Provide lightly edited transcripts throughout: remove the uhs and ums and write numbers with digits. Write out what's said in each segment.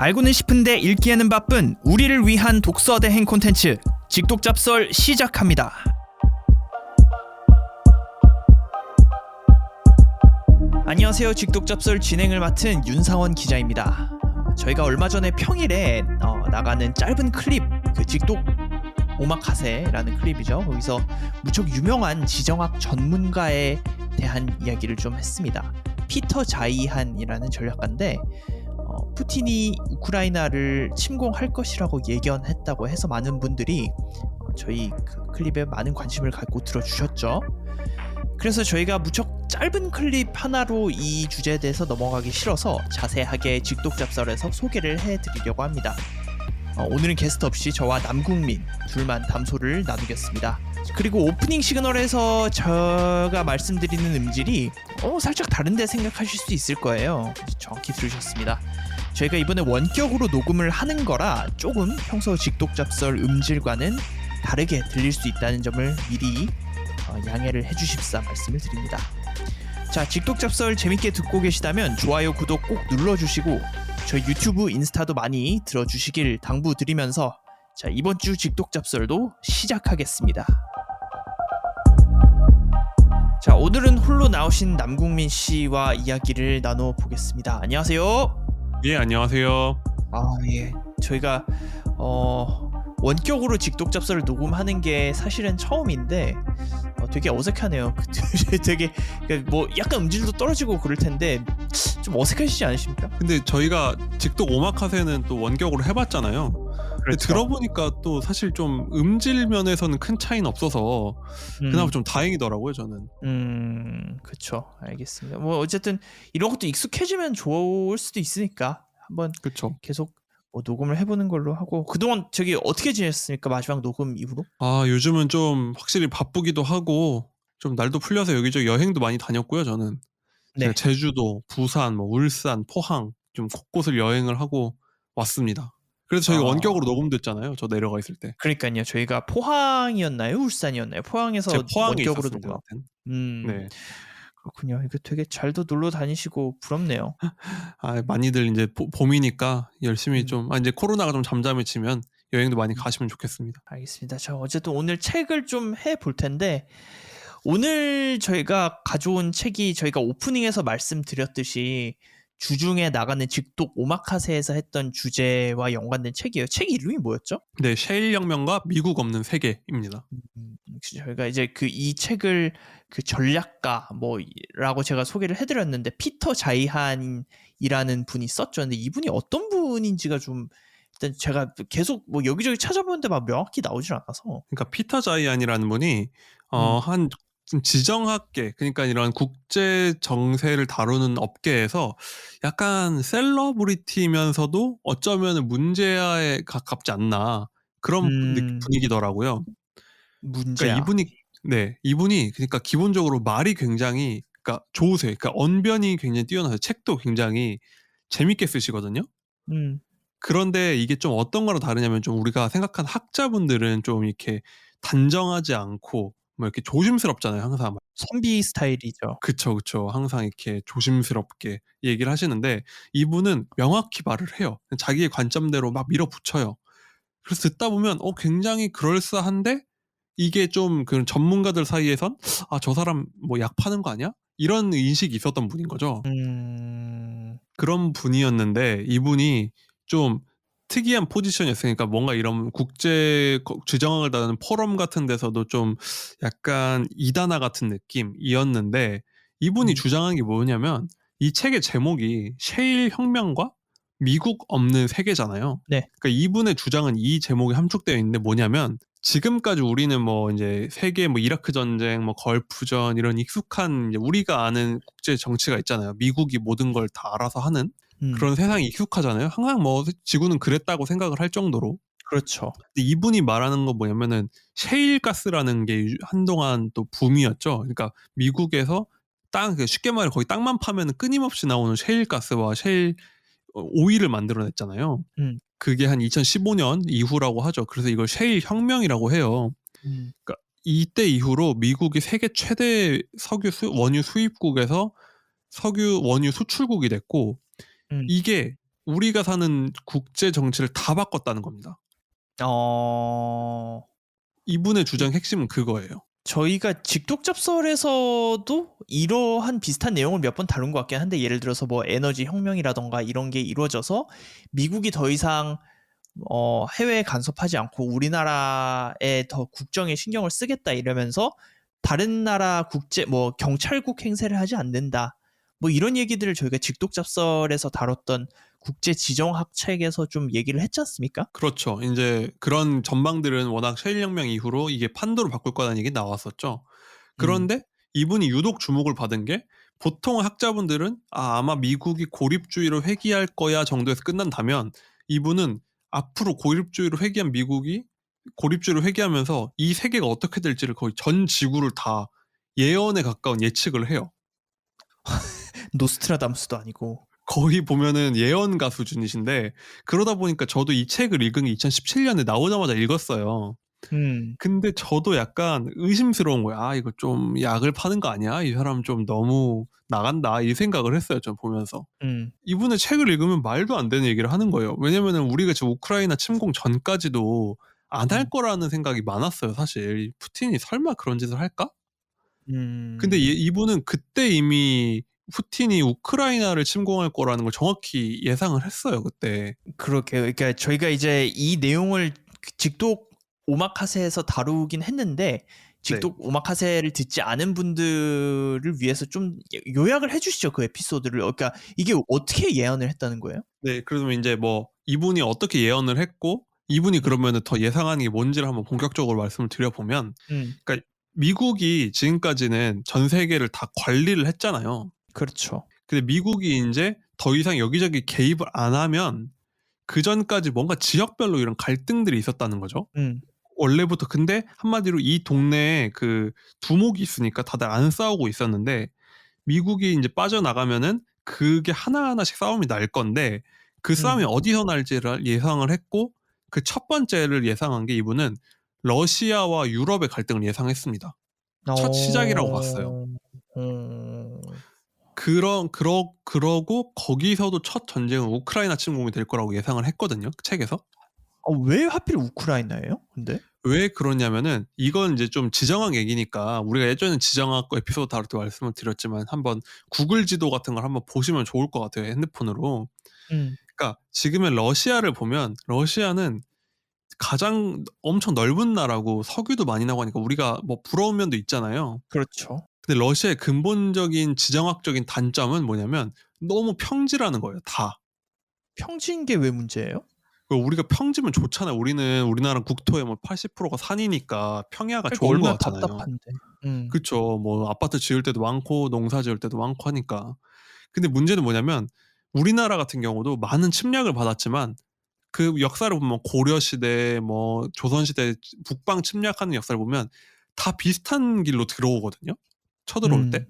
알고는 싶은데 읽기에는 바쁜 우리를 위한 독서 대행 콘텐츠 직독잡설 시작합니다. 안녕하세요. 직독잡설 진행을 맡은 윤상원 기자입니다. 저희가 얼마 전에 평일에 나가는 짧은 클립, 그 직독 오마카세라는 클립이죠. 거기서 무척 유명한 지정학 전문가에 대한 이야기를 좀 했습니다. 피터 자이한이라는 전략가인데 푸틴이 우크라이나를 침공할 것이라고 예견했다고 해서 많은 분들이 저희 그 클립에 많은 관심을 갖고 들어주셨죠. 그래서 저희가 무척 짧은 클립 하나로 이 주제에 대해서 넘어가기 싫어서 자세하게 직독잡설에서 소개를 해드리려고 합니다. 오늘은 게스트 없이 저와 남궁민 둘만 담소를 나누겠습니다. 그리고 오프닝 시그널에서 제가 말씀드리는 음질이 살짝 다른데 생각하실 수 있을 거예요. 정확히 들으셨습니다. 저희가 이번에 원격으로 녹음을 하는 거라 조금 평소 직독잡설 음질과는 다르게 들릴 수 있다는 점을 미리 양해를 해주십사 말씀을 드립니다. 자, 직독잡설 재밌게 듣고 계시다면 좋아요, 구독 꼭 눌러주시고 저희 유튜브, 인스타도 많이 들어주시길 당부드리면서 자, 이번 주 직독잡설도 시작하겠습니다. 자, 오늘은 홀로 나오신 남궁민 씨와 이야기를 나눠보겠습니다. 안녕하세요. 예, 안녕하세요. 예. 저희가 원격으로 직독잡설을 녹음하는 게 사실은 처음인데 되게 어색하네요. 되게 뭐 약간 음질도 떨어지고 그럴 텐데 좀 어색하시지 않으십니까? 근데 저희가 직독 오마카세는 또 원격으로 해봤잖아요. 근데 그렇죠. 들어보니까 또 사실 좀 음질 면에서는 큰 차이는 없어서 그나마 좀 다행이더라고요, 저는. 그쵸. 알겠습니다. 뭐 어쨌든 이런 것도 익숙해지면 좋을 수도 있으니까 한번 그쵸. 계속 녹음을 해보는 걸로 하고, 그동안 저기 어떻게 지냈습니까? 마지막 녹음 이후로? 요즘은 좀 확실히 바쁘기도 하고 좀 날도 풀려서 여기저기 여행도 많이 다녔고요, 저는. 제가 네. 제주도, 부산, 뭐 울산, 포항 좀 곳곳을 여행을 하고 왔습니다. 그래서 저희가 원격으로 녹음됐잖아요, 저 내려가 있을 때. 그러니까요. 저희가 포항이었나요? 울산이었나요? 포항에서 제가 포항에 원격으로 있었습니다, 녹음. 그땐. 네. 그렇군요. 이거 되게 잘도 놀러 다니시고 부럽네요. 많이들 이제 봄이니까 열심히 좀 이제 코로나가 좀 잠잠해지면 여행도 많이 가시면 좋겠습니다. 알겠습니다. 자, 어쨌든 오늘 책을 좀 해볼 텐데, 오늘 저희가 가져온 책이 저희가 오프닝에서 말씀드렸듯이 주중에 나가는 직독 오마카세에서 했던 주제와 연관된 책이에요. 책 이름이 뭐였죠? 네, 셰일 혁명과 미국 없는 세계입니다. 저희가 이제 이 책을 그 전략가 뭐라고 제가 소개를 해드렸는데 피터 자이한이라는 분이 썼죠. 근데 이분이 어떤 분인지가 좀 일단 제가 계속 뭐 여기저기 찾아보는데 막 명확히 나오질 않아서. 그러니까 피터 자이안이라는 분이 한 지정학계, 그러니까 이런 국제 정세를 다루는 업계에서 약간 셀러브리티면서도 어쩌면 문제아에 가깝지 않나 그런 분위기더라고요. 문제야. 그러니까 이분이 그러니까 기본적으로 말이 굉장히 그러니까 좋으세요. 그러니까 언변이 굉장히 뛰어나서 책도 굉장히 재밌게 쓰시거든요. 그런데 이게 좀 어떤 거랑 다르냐면 좀 우리가 생각한 학자분들은 좀 이렇게 단정하지 않고 뭐 이렇게 조심스럽잖아요, 항상. 선비 스타일이죠. 그쵸, 그쵸. 항상 이렇게 조심스럽게 얘기를 하시는데 이분은 명확히 말을 해요. 자기의 관점대로 막 밀어붙여요. 그래서 듣다 보면 굉장히 그럴싸한데 이게 좀 그런 전문가들 사이에선 저 사람 뭐 약 파는 거 아니야? 이런 인식이 있었던 분인 거죠. 그런 분이었는데 이분이 좀 특이한 포지션이었으니까 뭔가 이런 국제 주정학을 다루는 포럼 같은 데서도 좀 약간 이단아 같은 느낌이었는데 이분이 주장한 게 뭐냐면 이 책의 제목이 셰일 혁명과 미국 없는 세계잖아요. 네. 그러니까 이분의 주장은 이 제목에 함축되어 있는데 뭐냐면 지금까지 우리는 뭐 이제 세계 뭐 이라크 전쟁, 뭐 걸프전 이런 익숙한 이제 우리가 아는 국제 정치가 있잖아요. 미국이 모든 걸 다 알아서 하는 그런 세상이 익숙하잖아요. 항상 뭐 지구는 그랬다고 생각을 할 정도로. 그렇죠. 근데 이분이 말하는 건 뭐냐면은 셰일가스라는 게 한동안 또 붐이었죠. 그러니까 미국에서 쉽게 말해 거의 땅만 파면 끊임없이 나오는 셰일가스와 셰일 오일을 만들어냈잖아요. 그게 한 2015년 이후라고 하죠. 그래서 이걸 셰일 혁명이라고 해요. 그러니까 이때 이후로 미국이 세계 최대 원유 수입국에서 석유 원유 수출국이 됐고 이게 우리가 사는 국제 정치를 다 바꿨다는 겁니다. 어. 이분의 이 주장 핵심은 그거예요. 저희가 직독잡설에서도 이러한 비슷한 내용을 몇 번 다룬 것 같긴 한데, 예를 들어서 뭐 에너지 혁명이라던가 이런 게 이루어져서 미국이 더 이상 해외에 간섭하지 않고 우리나라의 더 국정에 신경을 쓰겠다 이러면서 다른 나라 국제 뭐 경찰국 행세를 하지 않는다, 뭐 이런 얘기들을 저희가 직독잡설에서 다뤘던 국제 지정학 책에서 좀 얘기를 했지 않습니까? 그렇죠. 이제 그런 전망들은 워낙 셰일혁명 이후로 이게 판도를 바꿀 거라는 얘기 나왔었죠. 음, 그런데 이분이 유독 주목을 받은 게 보통 학자분들은 아마 미국이 고립주의를 회귀할 거야 정도에서 끝난다면 이분은 앞으로 고립주의를 회귀한 미국이 고립주의를 회귀하면서 이 세계가 어떻게 될지를 거의 전 지구를 다 예언에 가까운 예측을 해요. 노스트라다무스도 아니고. 거의 보면은 예언가 수준이신데 그러다 보니까 저도 이 책을 읽은 게 2017년에 나오자마자 읽었어요. 음, 근데 저도 약간 의심스러운 거야. 아, 이거 좀 약을 파는 거 아니야? 이 사람 좀 너무 나간다. 이 생각을 했어요. 전 보면서. 음, 이분의 책을 읽으면 말도 안 되는 얘기를 하는 거예요. 왜냐면은 우리가 지금 우크라이나 침공 전까지도 안 할 음, 거라는 생각이 많았어요. 사실. 푸틴이 설마 그런 짓을 할까? 근데 음. 이분은 그때 이미 푸틴이 우크라이나를 침공할 거라는 걸 정확히 예상을 했어요. 그때. 그렇게, 그러니까 저희가 이제 이 내용을 직독 오마카세에서 다루긴 했는데, 네. 직독 오마카세를 듣지 않은 분들을 위해서 좀 요약을 해주시죠, 그 에피소드를. 그러니까 이게 어떻게 예언을 했다는 거예요? 네, 그러면 이제 뭐 이분이 어떻게 예언을 했고 이분이 음, 그러면은 더 예상하는 게 뭔지를 한번 본격적으로 말씀을 드려보면, 음, 그러니까 미국이 지금까지는 전 세계를 다 관리를 했잖아요. 그렇죠. 근데 미국이 이제 더 이상 여기저기 개입을 안 하면 그 전까지 뭔가 지역별로 이런 갈등들이 있었다는 거죠. 음, 원래부터. 근데 한마디로 이 동네에 그 두목이 있으니까 다들 안 싸우고 있었는데 미국이 이제 빠져나가면은 그게 하나하나씩 싸움이 날 건데 그 싸움이 음. 어디서 날지를 예상을 했고 그 첫 번째를 예상한 게 이분은 러시아와 유럽의 갈등을 예상했습니다. 첫 시작이라고 봤어요. 어, 어, 그러고 거기서도 첫 전쟁은 우크라이나 침공이 될 거라고 예상을 했거든요. 그 책에서. 왜 하필 우크라이나예요? 근데? 왜 그러냐면은 이건 이제 좀 지정학 얘기니까 우리가 예전에 지정학 에피소드 다룰 때 말씀을 드렸지만 한번 구글 지도 같은 걸 한번 보시면 좋을 것 같아요. 핸드폰으로. 음, 그러니까 지금의 러시아를 보면 러시아는 가장 엄청 넓은 나라고 석유도 많이 나고 하니까 우리가 뭐 부러운 면도 있잖아요. 그렇죠. 근데 러시아의 근본적인 지정학적인 단점은 뭐냐면 너무 평지라는 거예요. 다. 평지인 게 왜 문제예요? 우리가 평지면 좋잖아요. 우리나라 국토의 뭐 80%가 산이니까 평야가 그러니까 좋은 것 얼마나 같잖아요. 답답한데. 음, 그쵸. 뭐 아파트 지을 때도 많고 농사 지을 때도 많고 하니까. 근데 문제는 뭐냐면 우리나라 같은 경우도 많은 침략을 받았지만 그 역사를 보면 고려 시대, 뭐 조선 시대 북방 침략하는 역사를 보면 다 비슷한 길로 들어오거든요. 쳐들어올 때. 음.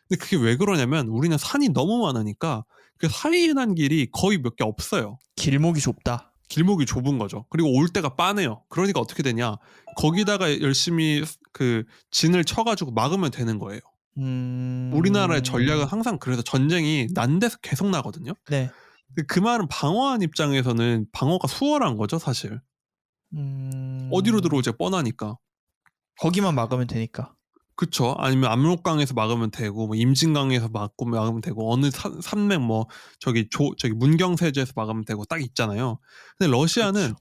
근데 그게 왜 그러냐면 우리는 산이 너무 많으니까 그 사이에 난 길이 거의 몇 개 없어요. 길목이 좁다. 길목이 좁은 거죠. 그리고 올 때가 빠네요. 그러니까 어떻게 되냐? 거기다가 열심히 그 진을 쳐가지고 막으면 되는 거예요. 우리나라의 전략은 음, 항상 그래서 전쟁이 난 데서 계속 나거든요. 네. 근데 그 말은 방어한 입장에서는 방어가 수월한 거죠, 사실. 어디로 음, 들어오지 뻔하니까. 거기만 막으면 되니까. 그쵸? 아니면 압록강에서 막으면 되고, 뭐 임진강에서 막으면 되고, 어느 산맥 뭐 저기 문경세제에서 막으면 되고 딱 있잖아요. 근데 그렇죠.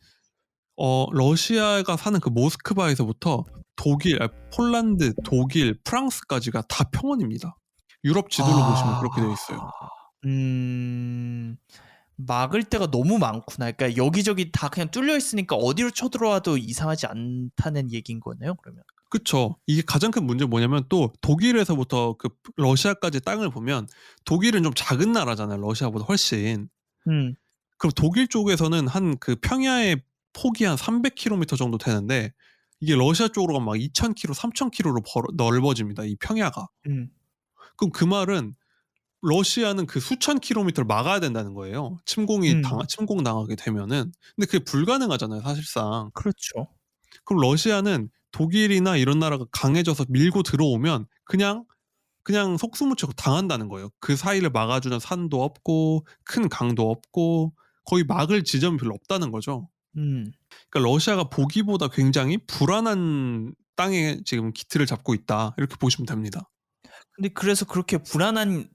러시아가 사는 그 모스크바에서부터 폴란드, 독일, 프랑스까지가 다 평원입니다. 유럽 지도를 보시면 아, 그렇게 되어 있어요. 음, 막을 데가 너무 많구나. 그러니까 여기저기 다 그냥 뚫려 있으니까 어디로 쳐들어와도 이상하지 않다는 얘기인 거네요, 그러면. 그쵸. 이게 가장 큰 문제는 뭐냐면 또 독일에서부터 그 러시아까지 땅을 보면 독일은 좀 작은 나라잖아요. 러시아보다 훨씬. 음, 그럼 독일 쪽에서는 한 그 평야의 폭이 한 300km 정도 되는데 이게 러시아 쪽으로 가면 막 2000km, 3000km로 넓어집니다. 이 평야가. 음, 그럼 그 말은 러시아는 그 수천 킬로미터를 막아야 된다는 거예요. 음, 침공당하게 되면은. 근데 그게 불가능하잖아요, 사실상. 그렇죠. 그럼 러시아는 독일이나 이런 나라가 강해져서 밀고 들어오면 그냥 그냥 속수무책 당한다는 거예요. 그 사이를 막아주는 산도 없고 큰 강도 없고 거의 막을 지점이 별로 없다는 거죠. 음. 그러니까 러시아가 보기보다 굉장히 불안한 땅에 지금 기틀을 잡고 있다. 이렇게 보시면 됩니다. 근데 그래서 그렇게 불안한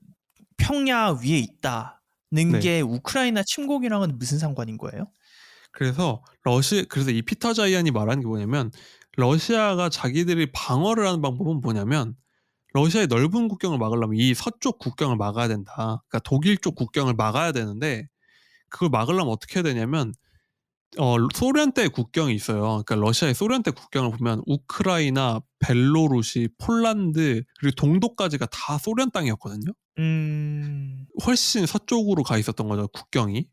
평야 위에 있다는 네. 게 우크라이나 침공이랑은 무슨 상관인 거예요? 그래서 이 피터 자이안이 말하는 게 뭐냐면 러시아가 자기들이 방어를 하는 방법은 뭐냐면 러시아의 넓은 국경을 막으려면 이 서쪽 국경을 막아야 된다. 그러니까 독일 쪽 국경을 막아야 되는데 그걸 막으려면 어떻게 해야 되냐면 소련 때 국경이 있어요. 그러니까 러시아의 소련 때 국경을 보면 우크라이나, 벨로루시, 폴란드 그리고 동독까지가 다 소련 땅이었거든요. 음. 훨씬 서쪽으로 가 있었던 거죠, 국경이.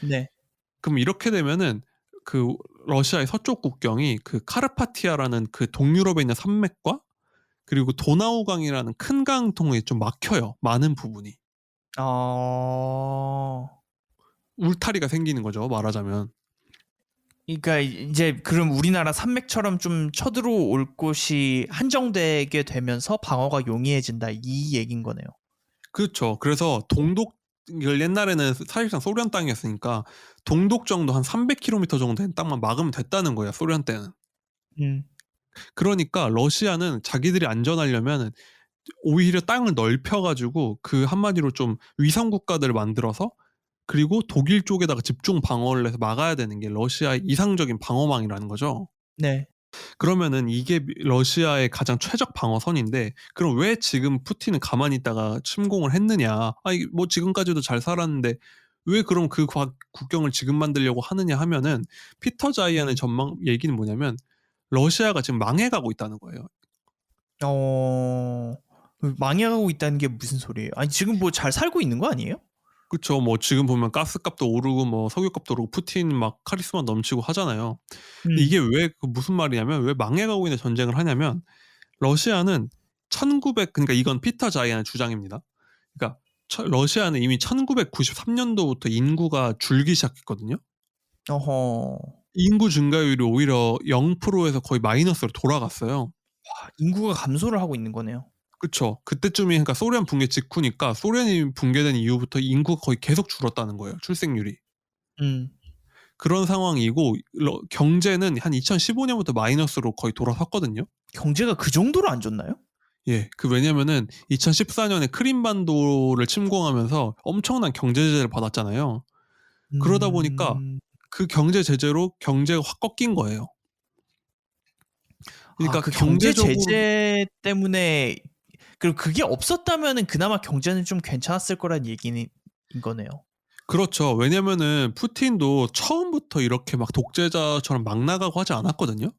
네. 그럼 이렇게 되면은 그 러시아의 서쪽 국경이 그 카르파티아라는 그 동유럽에 있는 산맥과 그리고 도나우강이라는 큰 강 통에 좀 막혀요. 많은 부분이. 어. 울타리가 생기는 거죠, 말하자면. 그러니까 이제 그럼 우리나라 산맥처럼 좀 쳐들어올 곳이 한정되게 되면서 방어가 용이해진다 이 얘긴 거네요. 그렇죠. 그래서 동독 이걸 옛날에는 사실상 소련 땅이었으니까 동독 정도 한 300km 정도 된 땅만 막으면 됐다는 거예요, 소련 때는. 음. 그러니까 러시아는 자기들이 안전하려면 오히려 땅을 넓혀 가지고 그 한마디로 좀 위성 국가들을 만들어서 그리고 독일 쪽에다가 집중 방어를 해서 막아야 되는 게 러시아의 이상적인 방어망이라는 거죠. 네. 그러면은 이게 러시아의 가장 최적 방어선인데 그럼 왜 지금 푸틴은 가만히 있다가 침공을 했느냐? 아니 뭐 지금까지도 잘 살았는데 왜 그럼 그 국경을 지금 만들려고 하느냐 하면은 피터 자이안의 전망 얘기는 뭐냐면 러시아가 지금 망해가고 있다는 거예요. 망해가고 있다는 게 무슨 소리예요? 아니 지금 뭐 잘 살고 있는 거 아니에요? 그쵸. 뭐 지금 보면 가스값도 오르고 뭐 석유값도 오르고 푸틴 막 카리스마 넘치고 하잖아요. 근데 음. 이게 왜 무슨 말이냐면 왜 망해가고 있는 전쟁을 하냐면 러시아는 그러니까 이건 피터 자이안의 주장입니다. 그러니까 러시아는 이미 1993년도부터 인구가 줄기 시작했거든요. 어허. 인구 증가율이 오히려 0%에서 거의 마이너스로 돌아갔어요. 인구가 감소를 하고 있는 거네요. 그쵸. 그때쯤이 그러니까 소련 붕괴 직후니까 소련이 붕괴된 이후부터 인구가 거의 계속 줄었다는 거예요. 출생률이. 음. 그런 상황이고 경제는 한 2015년부터 마이너스로 거의 돌아섰거든요. 경제가 그 정도로 안 좋나요? 예. 왜냐면은 2014년에 크림반도를 침공하면서 엄청난 경제 제재를 받았잖아요. 그러다 보니까 음. 그 경제 제재로 경제가 확 꺾인 거예요. 그러니까 그 경제 경제적으로 제재 때문에 그리고 그게 없었다면은 그나마 경제는 좀 괜찮았을 거란 얘기인 거네요. 그렇죠. 왜냐면은 푸틴도 처음부터 이렇게 막 독재자처럼 막 나가고 하지 않았거든요. 음.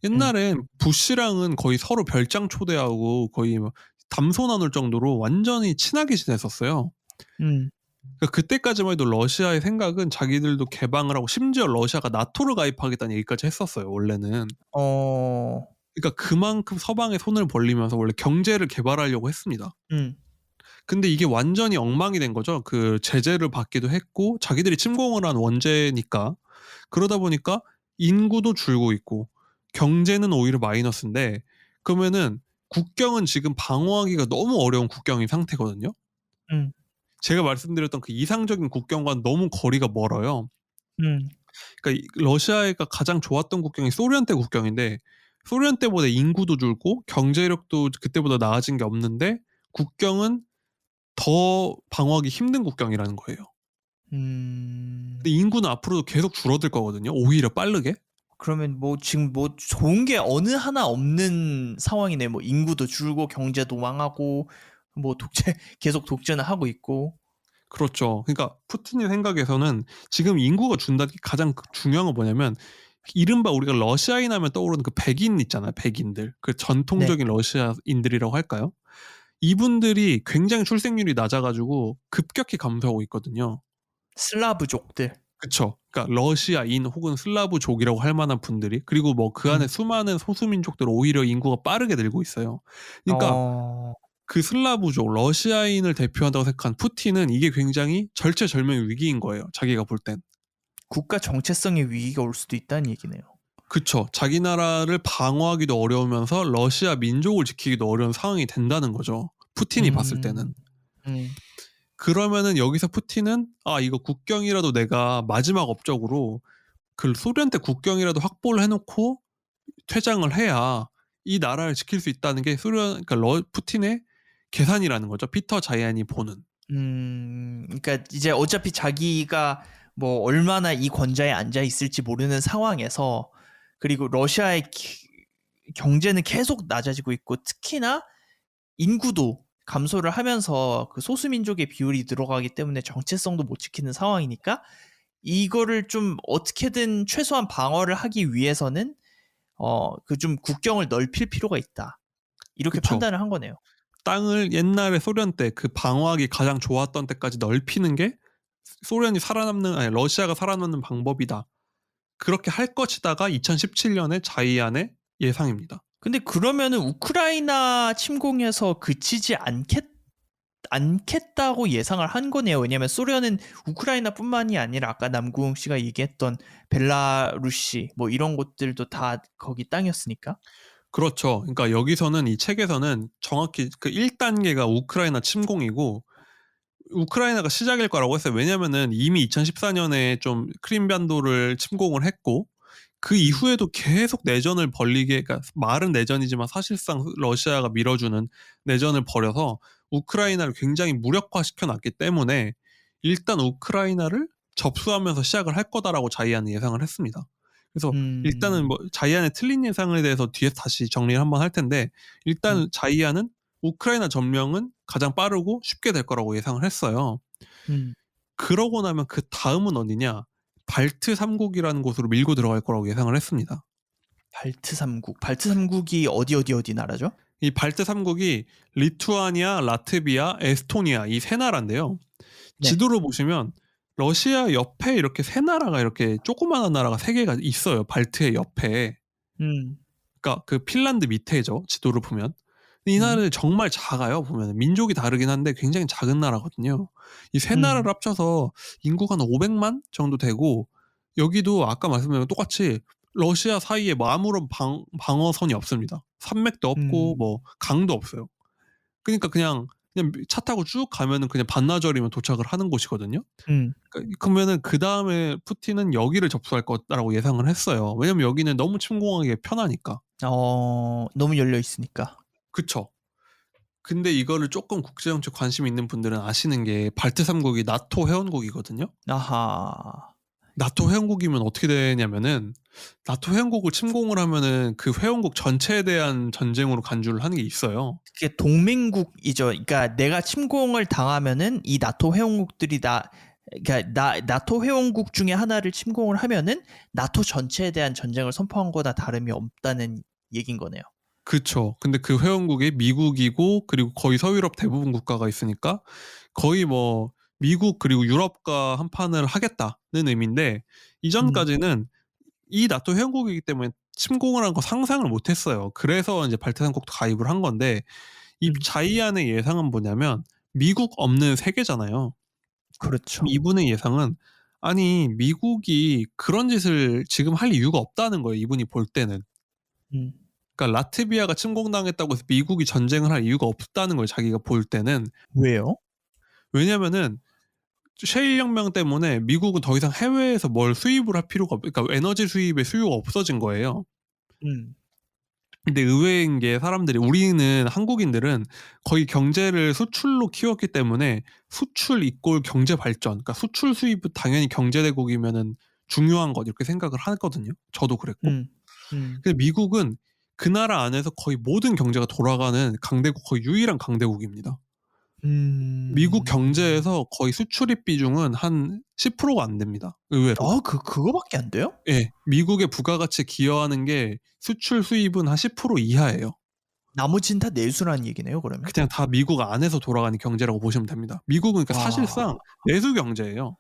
옛날엔 부시랑은 거의 서로 별장 초대하고 거의 막 담소 나눌 정도로 완전히 친하게 지냈었어요. 음. 그러니까 그때까지만 해도 러시아의 생각은 자기들도 개방을 하고 심지어 러시아가 나토를 가입하겠다는 얘기까지 했었어요, 원래는. 어. 그러니까 그만큼 서방에 손을 벌리면서 원래 경제를 개발하려고 했습니다. 음. 근데 이게 완전히 엉망이 된 거죠. 그 제재를 받기도 했고 자기들이 침공을 한 원죄니까. 그러다 보니까 인구도 줄고 있고 경제는 오히려 마이너스인데 그러면은 국경은 지금 방어하기가 너무 어려운 국경인 상태거든요. 음. 제가 말씀드렸던 그 이상적인 국경과는 너무 거리가 멀어요. 음. 그러니까 러시아가 가장 좋았던 국경이 소련 때 국경인데 소련 때보다 인구도 줄고 경제력도 그때보다 나아진 게 없는데 국경은 더 방어하기 힘든 국경이라는 거예요. 음. 근데 인구는 앞으로도 계속 줄어들 거거든요. 오히려 빠르게. 그러면 뭐 지금 뭐 좋은 게 어느 하나 없는 상황이네. 뭐 인구도 줄고 경제도 망하고 뭐 계속 독재는 하고 있고. 그렇죠. 그러니까 푸틴의 생각에서는 지금 인구가 준다는 게 가장 중요한 건 뭐냐면 이른바 우리가 러시아인 하면 떠오르는 그 백인 있잖아요. 백인들. 그 네. 전통적인 러시아인들이라고 할까요? 이분들이 굉장히 출생률이 낮아가지고 급격히 감소하고 있거든요. 슬라브족들. 그쵸. 그러니까 러시아인 혹은 슬라브족이라고 할 만한 분들이 그리고 뭐 그 안에 음. 수많은 소수민족들 오히려 인구가 빠르게 늘고 있어요. 그러니까 어. 그 슬라브족, 러시아인을 대표한다고 생각한 푸틴은 이게 굉장히 절체절명의 위기인 거예요. 자기가 볼 땐. 국가 정체성의 위기가 올 수도 있다는 얘기네요. 그쵸. 자기 나라를 방어하기도 어려우면서 러시아 민족을 지키기도 어려운 상황이 된다는 거죠. 푸틴이 봤을 때는. 음. 그러면은 여기서 푸틴은 이거 국경이라도 내가 마지막 업적으로 그 소련 때 국경이라도 확보를 해놓고 퇴장을 해야 이 나라를 지킬 수 있다는 게 그러니까 푸틴의 계산이라는 거죠. 피터 자이안이 보는. 그러니까 이제 어차피 자기가 뭐 얼마나 이 권좌에 앉아 있을지 모르는 상황에서, 그리고 러시아의 경제는 계속 낮아지고 있고 특히나 인구도 감소를 하면서 그 소수민족의 비율이 늘어가기 때문에 정체성도 못 지키는 상황이니까 이거를 좀 어떻게든 최소한 방어를 하기 위해서는 그 좀 국경을 넓힐 필요가 있다. 이렇게 그쵸. 판단을 한 거네요. 땅을 옛날에 소련 때 그 방어하기 가장 좋았던 때까지 넓히는 게 러시아가 살아남는 방법이다. 그렇게 할 것이다가 2017년에 자이안의 예상입니다. 근데 그러면은 우크라이나 침공에서 그치지 않겠다고 예상을 한 거네요. 왜냐하면 소련은 우크라이나뿐만이 아니라 아까 남궁 씨가 얘기했던 벨라루시 뭐 이런 곳들도 다 거기 땅이었으니까. 그렇죠. 그러니까 여기서는 이 책에서는 정확히 그 1단계가 우크라이나 침공이고 우크라이나가 시작일 거라고 했어요. 왜냐면은 이미 2014년에 좀 크림반도를 침공을 했고 그 이후에도 계속 내전을 벌리게, 그러니까 말은 내전이지만 사실상 러시아가 밀어주는 내전을 벌여서 우크라이나를 굉장히 무력화시켜 놨기 때문에 일단 우크라이나를 접수하면서 시작을 할 거다라고 자이안은 예상을 했습니다. 그래서 일단은 뭐 자이안의 틀린 예상에 대해서 뒤에서 다시 정리를 한번 할 텐데 일단 자이안은 우크라이나 점령은 가장 빠르고 쉽게 될 거라고 예상을 했어요. 그러고 나면 그 다음은 어디냐? 발트 3국이라는 곳으로 밀고 들어갈 거라고 예상을 했습니다. 발트 3국. 발트 3국이 어디 나라죠? 이 발트 3국이 리투아니아, 라트비아, 에스토니아 이 세 나라인데요. 네. 지도로 보시면 러시아 옆에 이렇게 세 나라가 이렇게 조그마한 나라가 세 개가 있어요. 발트의 옆에. 그러니까 그 핀란드 밑에죠. 지도를 보면. 이 나라는 정말 작아요. 보면 민족이 다르긴 한데 굉장히 작은 나라거든요. 이 세 나라를 합쳐서 인구가 한 500만 정도 되고 여기도 아까 말씀드린 똑같이 러시아 사이에 뭐 아무런 방어선이 없습니다. 산맥도 없고 뭐 강도 없어요. 그러니까 그냥 차 타고 쭉 가면은 그냥 반나절이면 도착을 하는 곳이거든요. 그러면은 그 다음에 푸틴은 여기를 접수할 거라고 예상을 했어요. 왜냐면 여기는 너무 침공하기 편하니까. 너무 열려 있으니까. 그쵸. 근데 이거를 조금 국제정치 관심 있는 분들은 아시는 게 발트 3국이 나토 회원국이거든요. 아하. 나토 회원국이면 어떻게 되냐면은 나토 회원국을 침공을 하면은 그 회원국 전체에 대한 전쟁으로 간주를 하는 게 있어요. 그게 동맹국이죠. 그러니까 내가 침공을 당하면은 이 나토 회원국들이 그러니까 나토 회원국 중에 하나를 침공을 하면은 나토 전체에 대한 전쟁을 선포한 거나 다름이 없다는 얘긴 거네요. 그쵸. 근데 그 회원국이 미국이고 그리고 거의 서유럽 대부분 국가가 있으니까 거의 뭐 미국 그리고 유럽과 한판을 하겠다는 의미인데 이전까지는 이 나토 회원국이기 때문에 침공을 한 거 상상을 못 했어요. 그래서 이제 발트삼국도 가입을 한 건데 이 자이안의 예상은 뭐냐면 미국 없는 세계잖아요. 그렇죠. 이분의 예상은 아니 미국이 그런 짓을 지금 할 이유가 없다는 거예요. 이분이 볼 때는. 그러니까 라트비아가 침공당했다고 해서 미국이 전쟁을 할 이유가 없다는 거예요. 자기가 볼 때는. 왜요? 왜냐면은 셰일 혁명 때문에 미국은 더 이상 해외에서 뭘 수입을 할 필요가 그러니까 에너지 수입의 수요가 없어진 거예요. 근데 의외인 게 우리는 한국인들은 거의 경제를 수출로 키웠기 때문에 수출 이꼴 경제 발전, 그러니까 수출 수입은 당연히 경제 대국이면은 중요한 것 이렇게 생각을 하거든요. 저도 그랬고. 근데 미국은 그 나라 안에서 거의 모든 경제가 돌아가는 강대국, 거의 유일한 강대국입니다. 미국 경제에서 거의 수출입 비중은 한 10%가 안 됩니다. 의외로. 그거밖에 안 돼요? 예, 미국의 부가가치 기여하는 게 수출 수입은 한 10% 이하예요. 나머지는 다 내수라는 얘기네요, 그러면. 그냥 다 미국 안에서 돌아가는 경제라고 보시면 됩니다. 미국은 그러니까 사실상 내수 경제예요.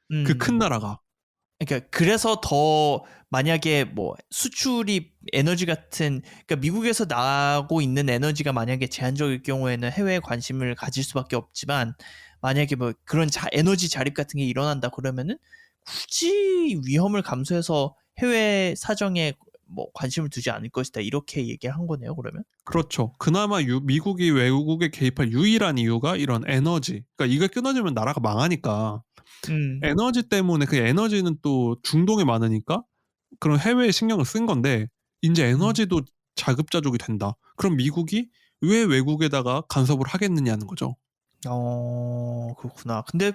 그 큰 나라가. 그러니까 그래서 더 만약에 뭐 수출입 에너지 같은, 그러니까 미국에서 나고 있는 에너지가 만약에 제한적일 경우에는 해외에 관심을 가질 수밖에 없지만 만약에 뭐 그런 에너지 자립 같은 게 일어난다 그러면은 굳이 위험을 감수해서 해외 사정에 뭐 관심을 두지 않을 것이다 이렇게 얘기한 거네요. 그러면. 그렇죠. 그나마 미국이 외국에 개입할 유일한 이유가 이런 에너지. 그러니까 이게 끊어지면 나라가 망하니까 음. 에너지 때문에 그 에너지는 또 중동에 많으니까 그런 해외에 신경을 쓴 건데 이제 음. 에너지도 자급자족이 된다. 그럼 미국이 왜 외국에다가 간섭을 하겠느냐는 거죠. 그렇구나. 근데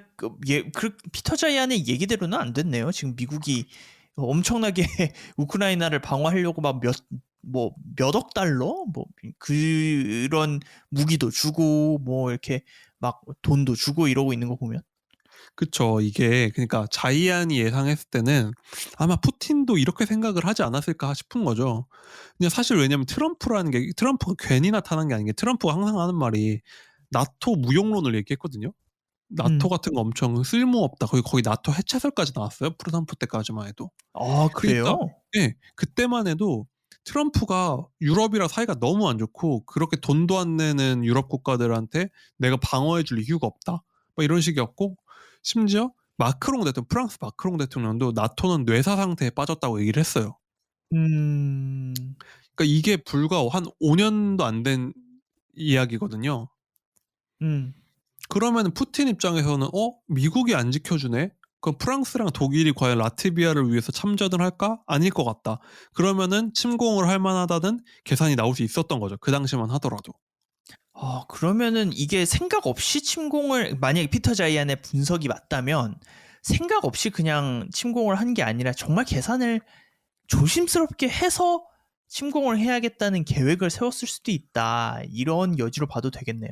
피터 자이안의 얘기대로는 안 됐네요. 지금 미국이 엄청나게 우크라이나를 방어하려고 막 몇억 달러 뭐 그런 무기도 주고 뭐 이렇게 막 돈도 주고 이러고 있는 거 보면. 그쵸. 이게 그러니까 자이안이 예상했을 때는 아마 푸틴도 이렇게 생각을 하지 않았을까 싶은 거죠. 그냥 사실 왜냐면 트럼프가 괜히 나타난 게 아닌 게 트럼프가 항상 하는 말이 나토 무용론을 얘기했거든요. 나토 음. 같은 거 엄청 쓸모없다. 거의 나토 해체설까지 나왔어요. 트럼프 때까지만 해도. 아, 그러니까 그래요? 예. 그때만 해도 트럼프가 유럽이랑 사이가 너무 안 좋고 그렇게 돈도 안 내는 유럽 국가들한테 내가 방어해 줄 이유가 없다. 뭐 이런 식이었고 심지어 프랑스 마크롱 대통령도 나토는 뇌사 상태에 빠졌다고 얘기를 했어요. 음. 그러니까 이게 불과 한 5년도 안 된 이야기거든요. 음. 그러면 푸틴 입장에서는 미국이 안 지켜주네? 그럼 프랑스랑 독일이 과연 라트비아를 위해서 참전을 할까? 아닐 것 같다. 그러면은 침공을 할 만하다는 계산이 나올 수 있었던 거죠. 그 당시만 하더라도. 그러면은 이게 생각 없이 만약에 피터 자이안의 분석이 맞다면 생각 없이 그냥 침공을 한 게 아니라 정말 계산을 조심스럽게 해서 침공을 해야겠다는 계획을 세웠을 수도 있다. 이런 여지로 봐도 되겠네요.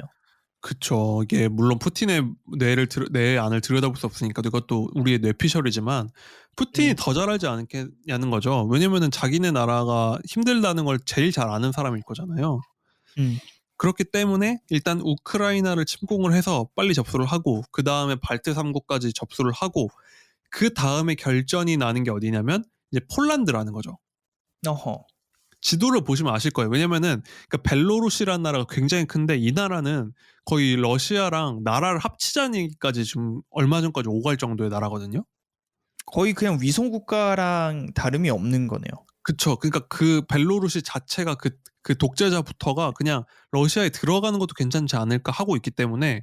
그쵸. 이게 물론 푸틴의 뇌 안을 들여다볼 수 없으니까 이것도 우리의 뇌피셜이지만 푸틴이 음. 더 잘 알지 않겠냐는 거죠. 왜냐면은 자기네 나라가 힘들다는 걸 제일 잘 아는 사람일 거잖아요. 음. 그렇기 때문에 일단 우크라이나를 침공을 해서 빨리 접수를 하고 그 다음에 발트 3국까지 접수를 하고 그 다음에 결전이 나는 게 어디냐면 이제 폴란드라는 거죠. 어허. 지도를 보시면 아실 거예요. 왜냐면은 그러니까 벨로루시라는 나라가 굉장히 큰데 이 나라는 거의 러시아랑 나라를 합치자는 얘기까지 지금 얼마 전까지 오갈 정도의 나라거든요. 거의 그냥 위성 국가랑 다름이 없는 거네요. 그쵸. 그러니까 그 벨로루시 자체가 그 독재자부터가 그냥 러시아에 들어가는 것도 괜찮지 않을까 하고 있기 때문에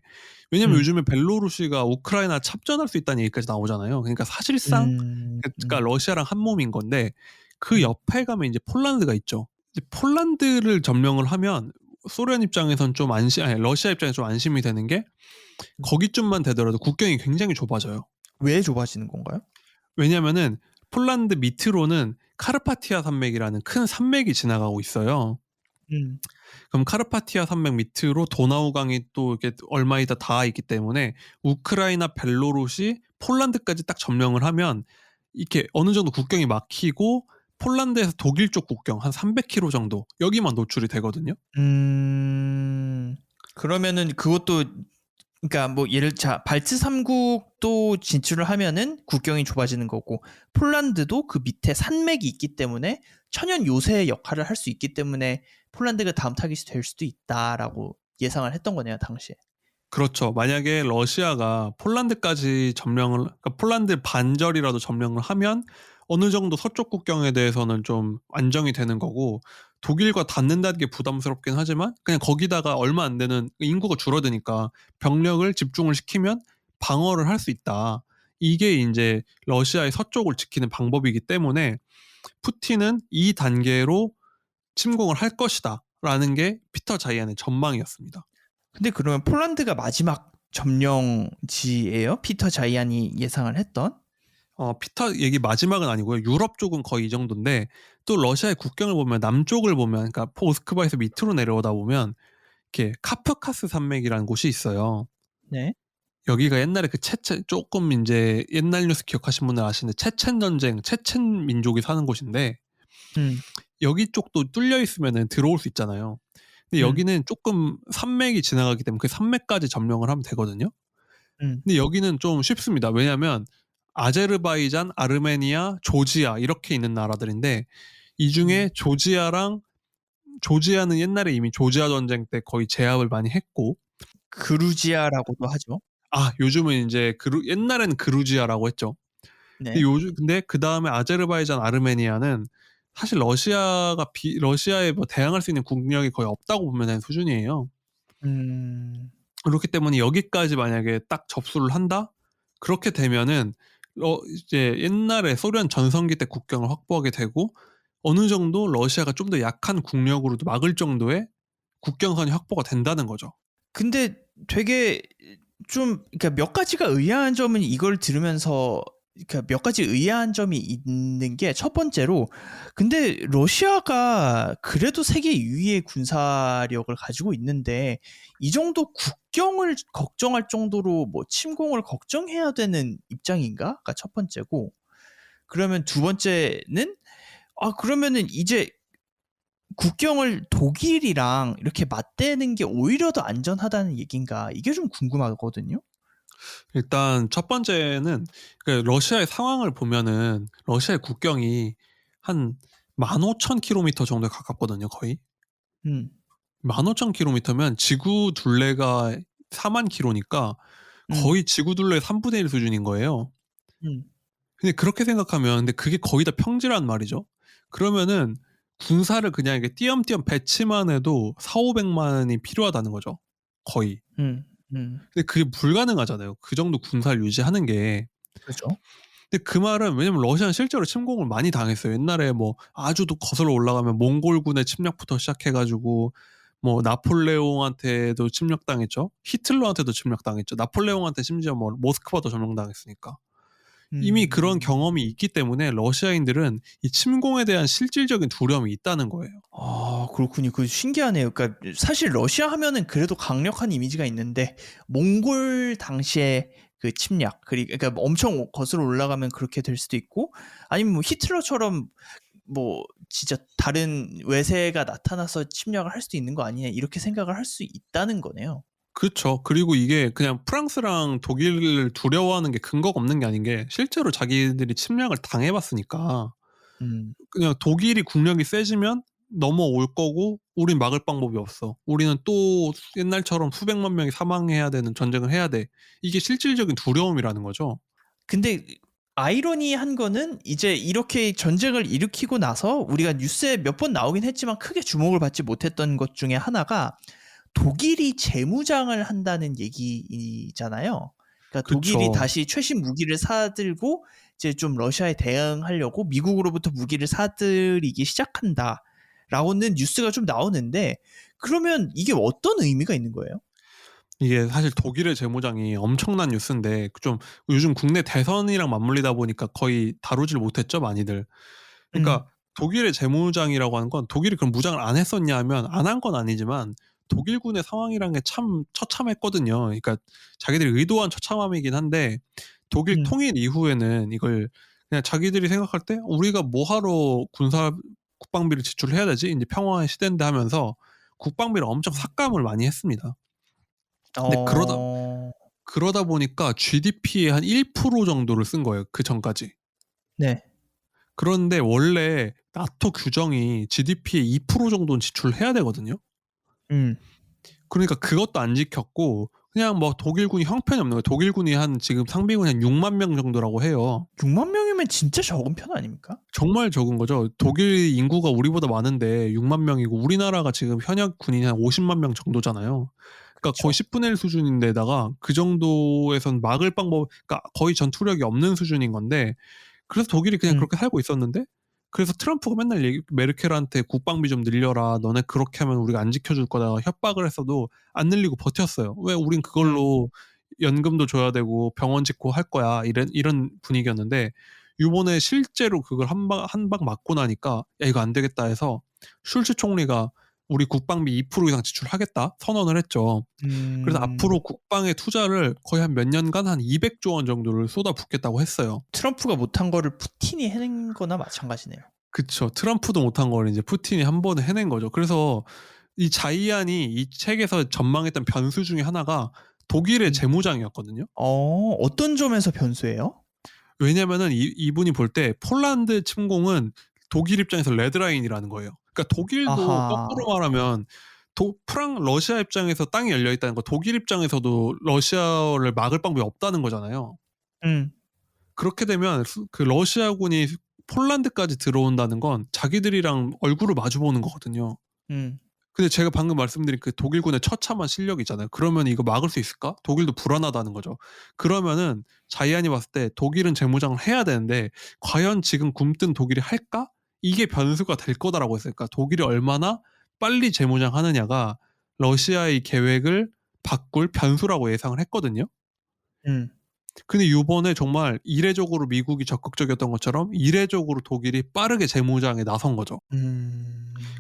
왜냐면 음. 요즘에 벨로루시가 우크라이나 참전할 수 있다는 얘기까지 나오잖아요. 그러니까 사실상 음. 그러니까 러시아랑 한 몸인 건데 그 음. 옆에 가면 이제 폴란드가 있죠. 이제 폴란드를 점령을 하면 소련 입장에선 러시아 입장에서 좀 안심이 되는 게 거기쯤만 되더라도 국경이 굉장히 좁아져요. 왜 좁아지는 건가요? 왜냐면은 폴란드 밑으로는 카르파티아 산맥이라는 큰 산맥이 지나가고 있어요. 음. 그럼 카르파티아 산맥 밑으로 도나우강이 또 이렇게 얼마 있다 닿아 있기 때문에 우크라이나, 벨로루시, 폴란드까지 딱 점령을 하면 이렇게 어느 정도 국경이 막히고 폴란드에서 독일 쪽 국경 한 300km 정도 여기만 노출이 되거든요. 그러면은 그것도 그러니까 뭐 발트 3국도 진출을 하면은 국경이 좁아지는 거고 폴란드도 그 밑에 산맥이 있기 때문에 천연 요새의 역할을 할 수 있기 때문에 폴란드가 다음 타깃이 될 수도 있다라고 예상을 했던 거네요, 당시에. 그렇죠. 만약에 러시아가 폴란드까지 그러니까 폴란드 반절이라도 점령을 하면 어느 정도 서쪽 국경에 대해서는 좀 안정이 되는 거고 독일과 닿는다는 게 부담스럽긴 하지만 그냥 거기다가 얼마 안 되는 인구가 줄어드니까 병력을 집중을 시키면 방어를 할 수 있다. 이게 이제 러시아의 서쪽을 지키는 방법이기 때문에 푸틴은 이 단계로 침공을 할 것이다라는 게 피터 자이안의 전망이었습니다. 근데 그러면 폴란드가 마지막 점령지예요? 피터 자이안이 예상을 했던? 피터 얘기 마지막은 아니고요. 유럽 쪽은 거의 이 정도인데 또 러시아의 국경을 보면 남쪽을 보면 그러니까 모스크바에서 밑으로 내려오다 보면 이렇게 카프카스 산맥이라는 곳이 있어요. 네. 여기가 옛날에 조금 이제 옛날 뉴스 기억하신 분들 아시는데 체첸 전쟁, 체첸 민족이 사는 곳인데 음. 여기 쪽도 뚫려 있으면은 들어올 수 있잖아요. 근데 음. 여기는 조금 산맥이 지나가기 때문에 그 산맥까지 점령을 하면 되거든요. 음. 근데 여기는 좀 쉽습니다. 왜냐하면 아제르바이잔, 아르메니아, 조지아 이렇게 있는 나라들인데 이 중에 조지아는 옛날에 이미 조지아 전쟁 때 거의 제압을 많이 했고 그루지아라고도 하죠. 요즘은 이제 옛날에는 그루지아라고 했죠. 네. 근데 그 다음에 아제르바이잔, 아르메니아는 사실 러시아에 뭐 대항할 수 있는 국력이 거의 없다고 보면 되는 수준이에요. 음. 그렇기 때문에 여기까지 만약에 딱 접수를 한다? 그렇게 되면은 이제 옛날에 소련 전성기 때 국경을 확보하게 되고 어느 정도 러시아가 좀 더 약한 국력으로도 막을 정도의 국경선이 확보가 된다는 거죠. 근데 되게 좀 그러니까 몇 가지가 의아한 점은 이걸 들으면서 그러니까 몇 가지 의아한 점이 있는 게 첫 번째로 근데 러시아가 그래도 세계 2위의 군사력을 가지고 있는데 이 정도 국경을 걱정할 정도로 뭐 침공을 걱정해야 되는 입장인가?가 첫 번째고 그러면 두 번째는 그러면은 이제 국경을 독일이랑 이렇게 맞대는 게 오히려 더 안전하다는 얘긴가 이게 좀 궁금하거든요. 일단 첫 번째는 그 러시아의 상황을 보면은 러시아의 국경이 한 15,000km 정도에 가깝거든요, 거의. 음. 15,000km면 지구 둘레가 40,000km니까 음. 거의 지구 둘레의 3분의 1 수준인 거예요. 음. 근데 그렇게 생각하면 근데 그게 거의 다 평지란 말이죠. 그러면은 군사를 그냥 이렇게 띄엄띄엄 배치만 해도 4,500만 원이 필요하다는 거죠. 거의. 음. 음. 근데 그게 불가능하잖아요. 그 정도 군사를 유지하는 게. 그죠. 근데 그 말은 왜냐면 러시아는 실제로 침공을 많이 당했어요. 옛날에 뭐 아주 또 거슬러 올라가면 몽골군의 침략부터 시작해 가지고 뭐 나폴레옹한테도 침략당했죠. 히틀러한테도 침략당했죠. 나폴레옹한테 심지어 뭐 모스크바도 점령당했으니까. 이미 그런 음. 경험이 있기 때문에 러시아인들은 이 침공에 대한 실질적인 두려움이 있다는 거예요. 그렇군요. 그 신기하네요. 그러니까 사실 러시아 하면은 그래도 강력한 이미지가 있는데 몽골 당시에 그 침략 그러니까 엄청 거슬러 올라가면 그렇게 될 수도 있고 아니면 뭐 히틀러처럼 뭐 진짜 다른 외세가 나타나서 침략을 할 수도 있는 거 아니냐 이렇게 생각을 할 수 있다는 거네요. 그렇죠. 그리고 이게 그냥 프랑스랑 독일을 두려워하는 게 근거가 없는 게 아닌 게 실제로 자기들이 침략을 당해 봤으니까 음. 그냥 독일이 국력이 세지면 넘어올 거고 우린 막을 방법이 없어. 우리는 또 옛날처럼 수백만 명이 사망해야 되는 전쟁을 해야 돼. 이게 실질적인 두려움이라는 거죠. 근데 아이러니한 거는 이제 이렇게 전쟁을 일으키고 나서 우리가 뉴스에 몇 번 나오긴 했지만 크게 주목을 받지 못했던 것 중에 하나가 독일이 재무장을 한다는 얘기잖아요. 그러니까 독일이 그쵸. 다시 최신 무기를 사들고 이제 좀 러시아에 대응하려고 미국으로부터 무기를 사들이기 시작한다라고는 뉴스가 좀 나오는데 그러면 이게 어떤 의미가 있는 거예요? 이게 사실 독일의 재무장이 엄청난 뉴스인데 좀 요즘 국내 대선이랑 맞물리다 보니까 거의 다루질 못했죠, 많이들. 음. 그러니까 독일의 재무장이라고 하는 건 독일이 그럼 무장을 안 했었냐 하면 안 한 건 아니지만 독일군의 상황이란 게 참 처참했거든요. 그러니까 자기들이 의도한 처참함이긴 한데 독일 음. 통일 이후에는 이걸 그냥 자기들이 생각할 때 '우리가 뭐 하러 국방비를 지출해야 되지? 인제 평화의 시대인데.' 하면서 국방비를 엄청 삭감을 많이 했습니다. 근데 어. 그러다 보니까 GDP의 한 1% 정도를 쓴 거예요, 그전까지. 네. 그런데 원래 나토 규정이 GDP의 2% 정도는 지출해야 되거든요. 음. 그러니까 그것도 안 지켰고 그냥 뭐 독일군이 형편이 없는 거예요. 독일군이 한 지금 상비군이 한 6만 명 정도라고 해요. 6만 명이면 진짜 적은 편 아닙니까? 정말 적은 거죠. 독일 인구가 우리보다 많은데 6만 명이고 우리나라가 지금 현역 군인이 한 50만 명 정도잖아요. 그러니까 거의 그쵸. 10분의 1 수준인데다가 그 정도에선 막을 방법 그러니까 거의 전투력이 없는 수준인 건데 그래서 독일이 그냥 음. 그렇게 살고 있었는데 그래서 트럼프가 맨날 메르켈한테 "국방비 좀 늘려라. 너네 그렇게 하면 우리가 안 지켜줄 거다." 협박을 했어도 안 늘리고 버텼어요. "왜 우린 음. 그걸로 연금도 줘야 되고 병원 짓고 할 거야." 이런 분위기였는데 요번에 실제로 그걸 한 방 맞고 나니까 "야 이거 안 되겠다." 해서 슐츠 총리가 "우리 국방비 2% 이상 지출하겠다." 선언을 했죠. 그래서 음. 앞으로 국방의 투자를 거의 한 몇 년간 한 200조 원 정도를 쏟아붓겠다고 했어요. 트럼프가 못한 거를 푸틴이 해낸 거나 마찬가지네요. 그쵸. 트럼프도 못한 걸 이제 푸틴이 한 번에 해낸 거죠. 그래서 이 자이안이 이 책에서 전망했던 변수 중에 하나가 독일의 음. 재무장이었거든요. 어떤 점에서 변수예요? 왜냐면은 이분이 볼 때 폴란드 침공은 독일 입장에서 레드라인이라는 거예요. 그러니까 독일도 아하. 거꾸로 말하면 러시아 입장에서 땅이 열려 있다는 거 독일 입장에서도 러시아를 막을 방법이 없다는 거잖아요. 음. 그렇게 되면 그 러시아군이 폴란드까지 들어온다는 건 자기들이랑 얼굴을 마주보는 거거든요. 음. 근데 제가 방금 말씀드린 그 독일군의 처참한 실력이잖아요. 그러면 이거 막을 수 있을까? 독일도 불안하다는 거죠. 그러면은 자이안이 봤을 때 독일은 재무장을 해야 되는데 과연 지금 굼뜬 독일이 할까? 이게 변수가 될 거다라고 했어요. 그러니까 독일이 얼마나 빨리 재무장하느냐가 러시아의 계획을 바꿀 변수라고 예상을 했거든요. 음. 근데 이번에 정말 이례적으로 미국이 적극적이었던 것처럼 이례적으로 독일이 빠르게 재무장에 나선 거죠.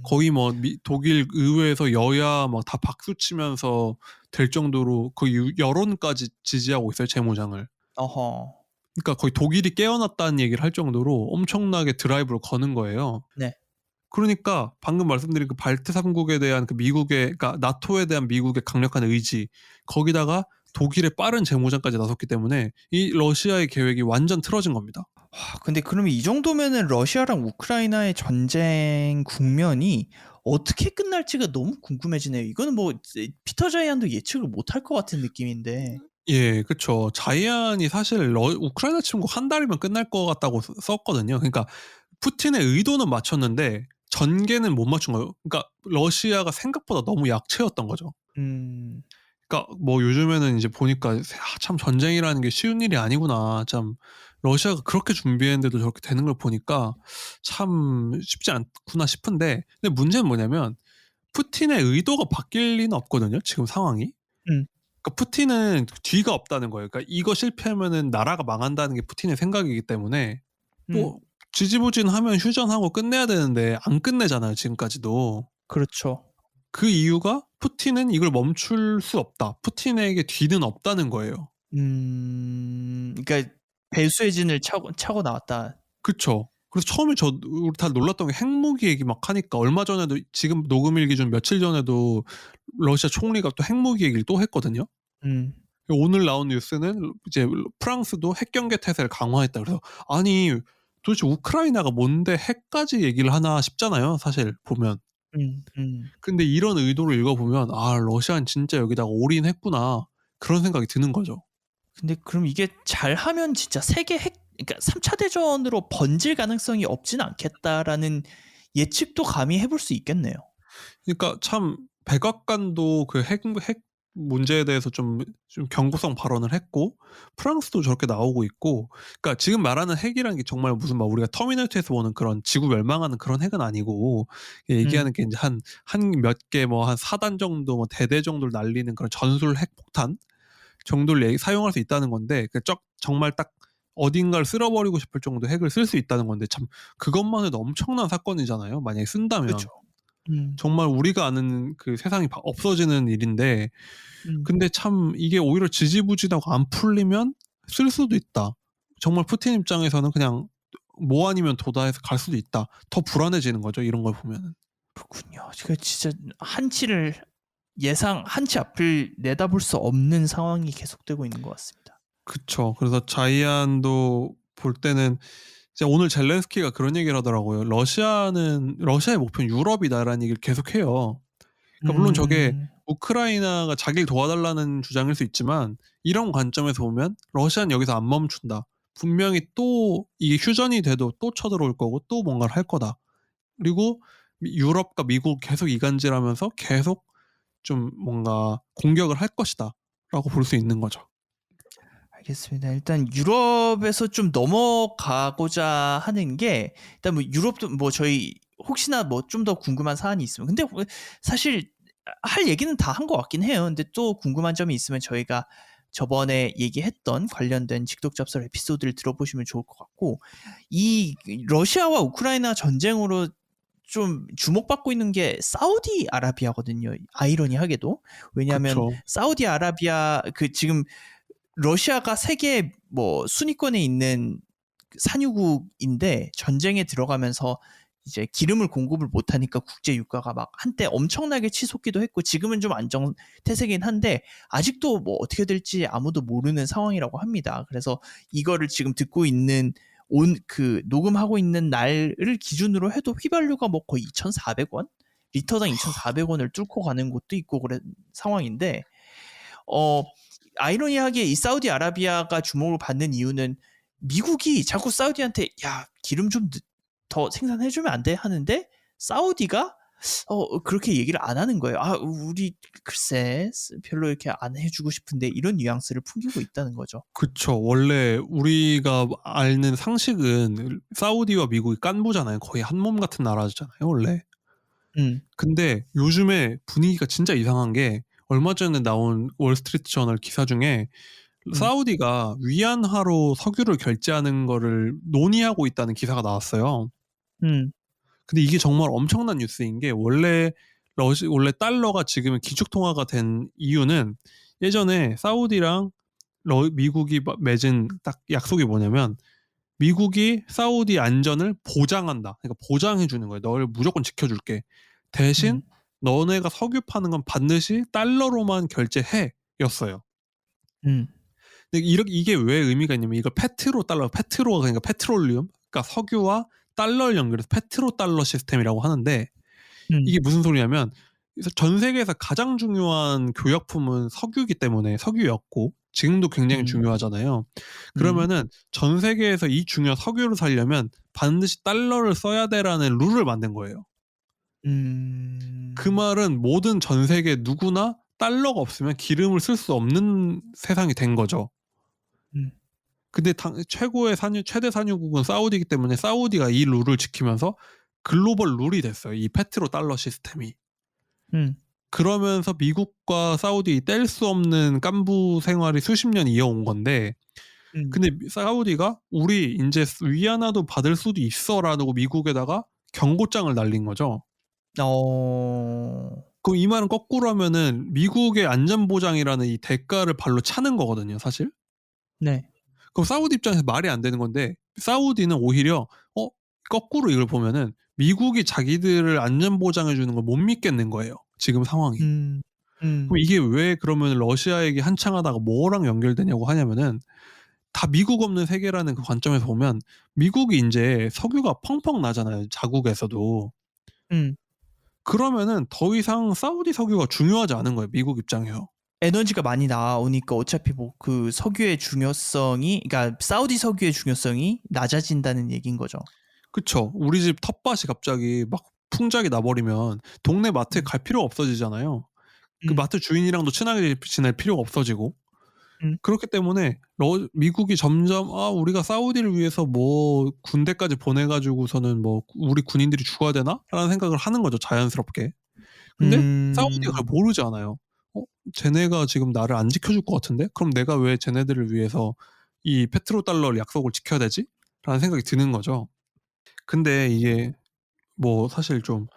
거의 뭐 독일 의회에서 여야 막 다 박수 치면서 될 정도로 거의 여론까지 지지하고 있어요, 재무장을. 어허. 그러니까 거의 독일이 깨어났다는 얘기를 할 정도로 엄청나게 드라이브를 거는 거예요. 네. 그러니까 방금 말씀드린 그 발트 3국에 대한 그 미국의, 그러니까 나토에 대한 미국의 강력한 의지, 거기다가 독일의 빠른 재무장까지 나섰기 때문에 이 러시아의 계획이 완전 틀어진 겁니다. 근데 그러면 이 정도면은 러시아랑 우크라이나의 전쟁 국면이 어떻게 끝날지가 너무 궁금해지네요. 이거는 뭐 피터 자이안도 예측을 못할 것 같은 느낌인데. 예, 그쵸. 자이안이 사실 우크라이나 침공 한 달이면 끝날 것 같다고 썼거든요. 그러니까 푸틴의 의도는 맞췄는데 전개는 못 맞춘 거예요. 그러니까 러시아가 생각보다 너무 약체였던 거죠. 음. 그러니까 뭐 요즘에는 이제 보니까 참 전쟁이라는 게 쉬운 일이 아니구나. 참 러시아가 그렇게 준비했는데도 저렇게 되는 걸 보니까 참 쉽지 않구나 싶은데, 근데 문제는 뭐냐면 푸틴의 의도가 바뀔 리는 없거든요, 지금 상황이. 음. 그러니까 푸틴은 뒤가 없다는 거예요. 그러니까 이거 실패하면은 나라가 망한다는 게 푸틴의 생각이기 때문에 음. 뭐 지지부진하면 휴전하고 끝내야 되는데 안 끝내잖아요, 지금까지도. 그렇죠. 그 이유가 푸틴은 이걸 멈출 수 없다. 푸틴에게 뒤는 없다는 거예요. 그러니까 배수의 진을 차고 나왔다. 그쵸. 그래서 처음에 우리 다 놀랐던 게 핵무기 얘기 막 하니까, 얼마 전에도 지금 녹음일 기준 며칠 전에도 러시아 총리가 또 핵무기 얘기를 또 했거든요. 음. 오늘 나온 뉴스는 이제 프랑스도 핵 경계 태세를 강화했다. 그래서 아니 도대체 우크라이나가 뭔데 핵까지 얘기를 하나 싶잖아요, 사실 보면. 음. 근데 이런 의도를 읽어보면 아, 러시아는 진짜 여기다가 올인했구나, 그런 생각이 드는 거죠. 근데 그럼 이게 잘하면 진짜 세계 그러니까 3차 대전으로 번질 가능성이 없진 않겠다라는 예측도 감히 해볼 수 있겠네요. 그러니까 참 백악관도 그 핵 문제에 대해서 좀 경고성 발언을 했고, 프랑스도 저렇게 나오고 있고, 그러니까 지금 말하는 핵이라는 게 정말 무슨 막 우리가 터미네이터에서 보는 그런 지구 멸망하는 그런 핵은 아니고, 얘기하는 게 이제 한 몇 개 뭐 한 4단 정도 뭐 대대 정도를 날리는 그런 전술 핵폭탄 정도를 사용할 수 있다는 건데, 정말 딱 어딘가를 쓸어버리고 싶을 정도 핵을 쓸 수 있다는 건데, 참 그것만 해도 엄청난 사건이잖아요, 만약에 쓴다면. 그렇죠. 음. 정말 우리가 아는 그 세상이 없어지는 일인데, 음. 근데 참 이게 오히려 지지부진하고 안 풀리면 쓸 수도 있다. 정말 푸틴 입장에서는 그냥 뭐 아니면 도다해서 갈 수도 있다. 더 불안해지는 거죠, 이런 걸 보면은. 그렇군요. 제가 진짜 한치 앞을 내다볼 수 없는 상황이 계속되고 있는 것 같습니다. 그쵸. 그래서 자이안도 볼 때는 이제 오늘 젤렌스키가 그런 얘기를 하더라고요. 러시아의 목표는 유럽이다라는 얘기를 계속해요. 그러니까 물론 저게 우크라이나가 자기를 도와달라는 주장일 수 있지만, 이런 관점에서 보면 러시아는 여기서 안 멈춘다. 분명히 또 이게 휴전이 돼도 또 쳐들어올 거고 또 뭔가를 할 거다. 그리고 유럽과 미국 계속 이간질하면서 계속 좀 뭔가 공격을 할 것이다 라고 볼 수 있는 거죠. 알겠습니다. 일단 유럽에서 좀 넘어가고자 하는 게, 일단 뭐 유럽도 뭐 저희 혹시나 뭐 좀 더 궁금한 사안이 있으면, 근데 사실 할 얘기는 다 한 것 같긴 해요. 근데 또 궁금한 점이 있으면 저희가 저번에 얘기했던 관련된 직독잡설 에피소드를 들어보시면 좋을 것 같고, 이 러시아와 우크라이나 전쟁으로 좀 주목받고 있는 게 사우디아라비아거든요. 아이러니하게도. 왜냐하면 그쵸. 사우디아라비아 지금 러시아가 세계 뭐 순위권에 있는 산유국인데 전쟁에 들어가면서 이제 기름을 공급을 못하니까 국제 유가가 막 한때 엄청나게 치솟기도 했고, 지금은 좀 안정 태세긴 한데 아직도 뭐 어떻게 될지 아무도 모르는 상황이라고 합니다. 그래서 이거를 지금 듣고 있는 녹음하고 있는 날을 기준으로 해도 휘발유가 뭐 거의 2,400원? 리터당 2,400원을 뚫고 가는 곳도 있고 그런 상황인데, 아이러니하게 이 사우디아라비아가 주목을 받는 이유는 미국이 자꾸 사우디한테 야 기름 좀 더 생산해주면 안 돼? 하는데 사우디가 그렇게 얘기를 안 하는 거예요. 아 우리 글쎄 별로 이렇게 안 해주고 싶은데 이런 뉘앙스를 풍기고 있다는 거죠. 그쵸. 원래 우리가 아는 상식은 사우디와 미국이 깐부잖아요. 거의 한 몸 같은 나라잖아요, 원래. 음, 근데 요즘에 분위기가 진짜 이상한 게 얼마 전에 나온 월스트리트 저널 기사 중에 음, 사우디가 위안화로 석유를 결제하는 거를 논의하고 있다는 기사가 나왔어요. 음, 근데 이게 정말 엄청난 뉴스인 게 원래 달러가 지금 기축통화가 된 이유는 예전에 사우디랑 미국이 맺은 딱 약속이 뭐냐면 미국이 사우디 안전을 보장한다. 그러니까 보장해 주는 거예요. 너를 무조건 지켜줄게. 대신 음, 너네가 석유 파는 건 반드시 달러로만 결제해 였어요. 음, 근데 이게 왜 의미가 있냐면 이걸 페트로가 그러니까 페트롤리움, 그러니까 석유와 달러를 연결해서 페트로 달러 시스템이라고 하는데 음, 이게 무슨 소리냐면 전 세계에서 가장 중요한 교역품은 석유이기 때문에 석유였고 지금도 굉장히 음, 중요하잖아요. 음, 그러면은 전 세계에서 이 중요한 석유를 사려면 반드시 달러를 써야 돼라는 룰을 만든 거예요. 그 음, 말은 모든 전 세계 누구나 달러가 없으면 기름을 쓸 수 없는 세상이 된 거죠. 음, 근데 최대 산유국은 사우디이기 때문에 사우디가 이 룰을 지키면서 글로벌 룰이 됐어요. 이 페트로 달러 시스템이. 음, 그러면서 미국과 사우디 뗄 수 없는 깐부 생활이 수십 년 이어온 건데 음. 근데 사우디가 우리 이제 위안화도 받을 수도 있어라고 미국에다가 경고장을 날린 거죠. 어, 그럼 이 말은 거꾸로 하면은 미국의 안전보장이라는 이 대가를 발로 차는 거거든요, 사실. 네. 그럼 사우디 입장에서 말이 안 되는 건데 사우디는 오히려 거꾸로 이걸 보면은 미국이 자기들을 안전보장해 주는 걸 못 믿겠는 거예요. 지금 상황이. 음, 음, 그럼 이게 왜 그러면 러시아 얘기 한창 하다가 뭐랑 연결되냐고 하냐면은 다 미국 없는 세계라는 그 관점에서 보면 미국이 인제 석유가 펑펑 나잖아요, 자국에서도. 음. 그러면은 더 이상 사우디 석유가 중요하지 않은 거예요, 미국 입장에서. 에너지가 많이 나오니까 어차피 뭐 그 석유의 중요성이, 그러니까 사우디 석유의 중요성이 낮아진다는 얘기인 거죠. 그쵸. 우리 집 텃밭이 갑자기 막 풍작이 나 버리면 동네 마트에 음, 갈 필요가 없어지잖아요. 그 음, 마트 주인이랑도 친하게 지낼 필요가 없어지고. 음, 그렇기 때문에 미국이 점점 우리가 사우디를 위해서 뭐 군대까지 보내 가지고서는 뭐 '우리 군인들이 죽어야 되나?'라는 생각을 하는 거죠, 자연스럽게. 근데 사우디가 그걸 음, 모르지 않아요. '어 쟤네가 지금 나를 안 지켜줄 것 같은데? 그럼 내가 왜 쟤네들을 위해서 이 페트로 달러 약속을 지켜야 되지?'라는 생각이 드는 거죠. 근데 이게 뭐 사실 좀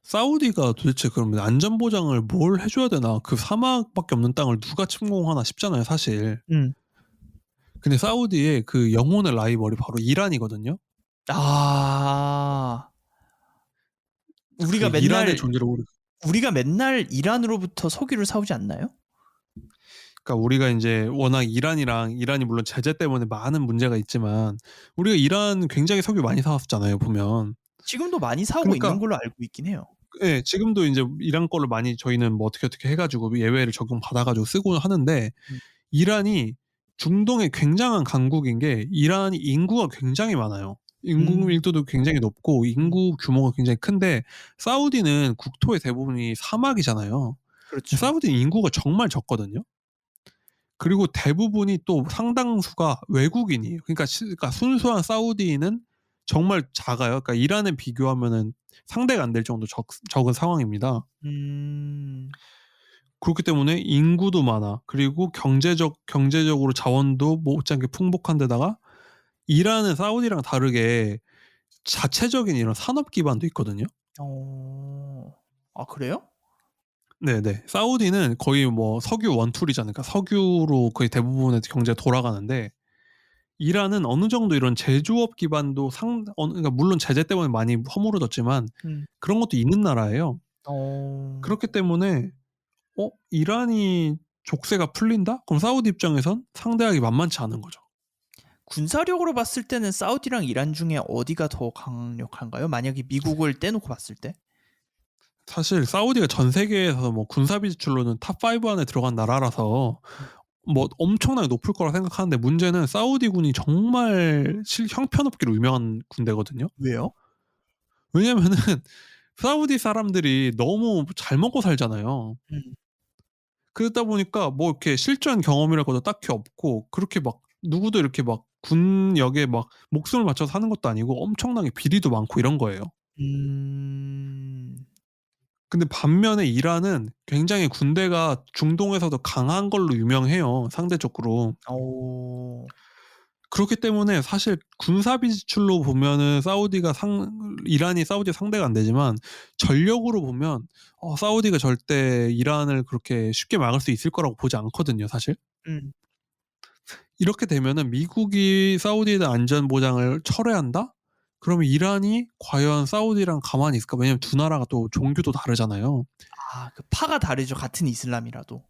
사우디가 도대체 그러면 안전 보장을 뭘 해 줘야 되나? 그 사막밖에 없는 땅을 누가 침공하나 싶잖아요, 사실. 음. 근데 사우디의 그 영혼의 라이벌이 바로 이란이거든요. 아, 그 우리가 이란의 맨날 존재를 우리가 맨날 이란으로부터 석유를 사오지 않나요? 그러니까 우리가 인제 워낙 이란이 물론 제재 때문에 많은 문제가 있지만 우리가 이란 굉장히 석유 많이 사 왔잖아요, 보면. 지금도 많이 사오고 있는 그러니까 걸로 알고 있긴 해요. 예 지금도 인제 이란 거를 많이 저희는 뭐 어떻게 해 가지고 예외를 적용받아 가지고 쓰고 하는데 음, 이란이 중동의 굉장한 강국인 게 이란이 인구가 굉장히 많아요. 인구 음, 밀도도 굉장히 높고 음, 인구 규모가 굉장히 큰데 사우디는 국토의 대부분이 사막이잖아요. 그렇죠. 사우디는 인구가 정말 적거든요. 그리고 대부분이 또 상당수가 외국인이에요. 그러니까 순수한 사우디는 정말 작아요. 그러니까 이란에 비교하면은 상대가 안 될 정도 적은 상황입니다. 음, 그렇기 때문에 인구도 많아. 그리고 경제적으로 자원도 못지않게 풍부한 데다가 이란은 사우디랑 다르게 자체적인 이런 산업 기반도 있거든요. 어, 아 그래요? 네네. 사우디는 거의 뭐 석유 원툴이잖아요. 그러니까 석유로 거의 대부분의 경제가 돌아가는데 이란은 어느 정도 이런 제조업 기반도 그러니까 물론 제재 때문에 많이 허물어졌지만 음, 그런 것도 있는 나라예요. 어, 그렇기 때문에 이란이 족쇄가 풀린다? 그럼 사우디 입장에선 상대하기 만만치 않은 거죠. 군사력으로 봤을 때는 사우디랑 이란 중에 어디가 더 강력한가요? 만약에 미국을 떼놓고 봤을 때? 사실 사우디가 전 세계에서 뭐 군사비 지출로는 탑5 안에 들어간 나라라서 음. 뭐 엄청나게 높을 거라 생각하는데 문제는 사우디군이 정말 형편없기로 유명한 군대거든요. 왜요? 왜냐면은 사우디 사람들이 너무 잘 먹고 살잖아요. 음. 그러다 보니까 뭐 이렇게 실전 경험이랄 것도 딱히 없고 그렇게 막 누구도 이렇게 막 군역에 막 목숨을 바쳐서 사는 것도 아니고 엄청나게 비리도 많고 이런 거예요. 음. 근데 반면에 이란은 굉장히 군대가 중동에서도 강한 걸로 유명해요, 상대적으로. 어. 그렇기 때문에 사실 군사비 지출로 보면은 이란이 사우디 상대가 안 되지만 전력으로 보면 사우디가 절대 이란을 그렇게 쉽게 막을 수 있을 거라고 보지 않거든요, 사실. 음. 이렇게 되면은 미국이 사우디에 대한 안전 보장을 철회한다? 그러면 이란이 과연 사우디랑 가만히 있을까? 왜냐면 두 나라가 또 종교도 다르잖아요. 아, 그 파가 다르죠. 같은 이슬람이라도.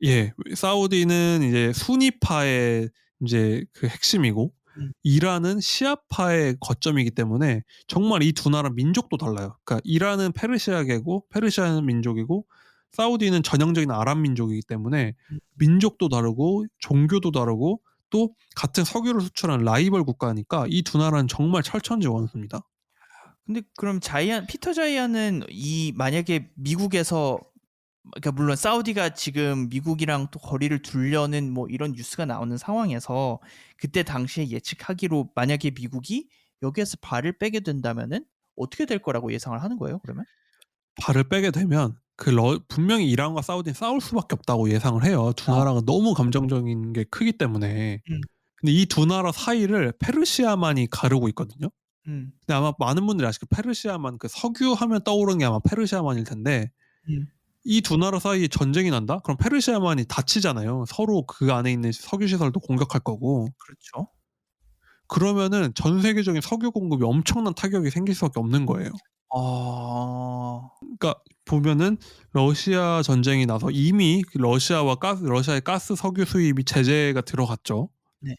예. 사우디는 이제 수니파의 이제 그 핵심이고 음. 이란은 시아파의 거점이기 때문에 정말 이 두 나라 민족도 달라요. 그러니까 이란은 페르시아계고 페르시아는 민족이고 사우디는 전형적인 아랍 민족이기 때문에 음. 민족도 다르고 종교도 다르고 또 같은 석유를 수출하는 라이벌 국가니까 이 두 나라는 정말 철천지 원수입니다. 근데 그럼 피터 자이안은 만약에 미국에서, 그러니까 물론 사우디가 지금 미국이랑 또 거리를 두려는 뭐 이런 뉴스가 나오는 상황에서 그때 당시에 예측하기로 만약에 미국이 여기에서 발을 빼게 된다면은 어떻게 될 거라고 예상을 하는 거예요, 그러면? 발을 빼게 되면 분명히 이란과 사우디는 싸울 수밖에 없다고 예상을 해요. 두 아. 나라가 너무 감정적인 게 크기 때문에. 음. 근데 이 두 나라 사이를 페르시아만이 가르고 있거든요. 음. 근데 아마 많은 분들이 아시고 페르시아만 그 석유 하면 떠오르는 게 아마 페르시아만일 텐데 음. 이 두 나라 사이에 전쟁이 난다? 그럼 페르시아만이 다치잖아요. 서로 그 안에 있는 석유 시설도 공격할 거고. 그렇죠. 그러면은 전 세계적인 석유 공급이 엄청난 타격이 생길 수밖에 없는 거예요. 아. 그러니까 보면은 러시아 전쟁이 나서 이미 러시아의 가스 석유 수입이 제재가 들어갔죠. 네.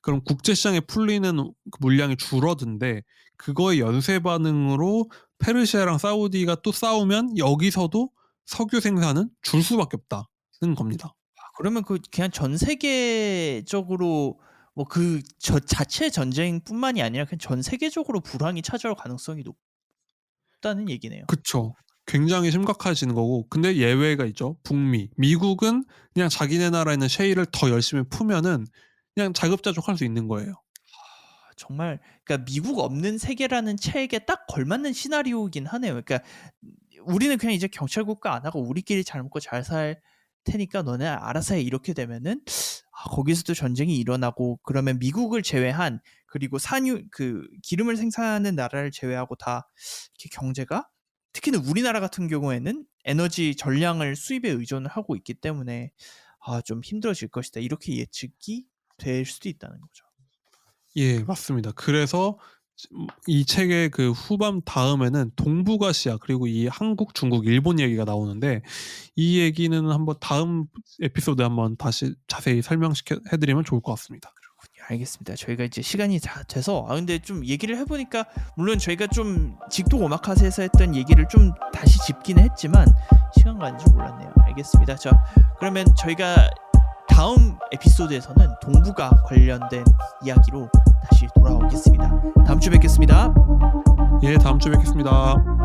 그럼 국제 시장에 풀리는 그 물량이 줄어든데 그거의 연쇄 반응으로 페르시아랑 사우디가 또 싸우면 여기서도 석유 생산은 줄 수밖에 없다는 겁니다. 그러면 그냥 전 세계적으로 뭐 저 자체 전쟁뿐만이 아니라 그냥 전 세계적으로 불황이 찾아올 가능성이 높다는 얘기네요. 그쵸. 굉장히 심각해지는 거고 근데 예외가 있죠. 북미. 미국은 그냥 자기네 나라에 있는 셰일을 더 열심히 풀면은 그냥 자급자족할 수 있는 거예요. 정말 그러니까 미국 없는 세계라는 책에 딱 걸맞는 시나리오이긴 하네요. 그러니까 우리는 그냥 이제 경찰 국가 안 하고 우리끼리 잘 먹고 잘 살 테니까 너네 알아서 해 이렇게 되면은 거기서도 전쟁이 일어나고 그러면 미국을 제외한 그리고 기름을 생산하는 나라를 제외하고 다 이렇게 경제가 특히는 우리나라 같은 경우에는 에너지 전량을 수입에 의존을 하고 있기 때문에 좀 힘들어질 것이다. 이렇게 예측이 될 수도 있다는 거죠. 예, 맞습니다. 그래서 이 책의 그 후반 다음에는 동북아시아 그리고 이 한국, 중국, 일본 얘기가 나오는데 이 얘기는 한번 다음 에피소드에 한번 다시 자세히 해드리면 좋을 것 같습니다. 알겠습니다. 저희가 이제 시간이 다 돼서 근데 좀 얘기를 해보니까 물론 저희가 좀 직독 오마카세에서 했던 얘기를 좀 다시 짚기는 했지만 시간 가는 줄 몰랐네요. 알겠습니다. 자, 그러면 저희가 다음 에피소드에서는 동북아 관련된 이야기로 다시 돌아오겠습니다. 다음 주에 뵙겠습니다. 예, 다음 주에 뵙겠습니다.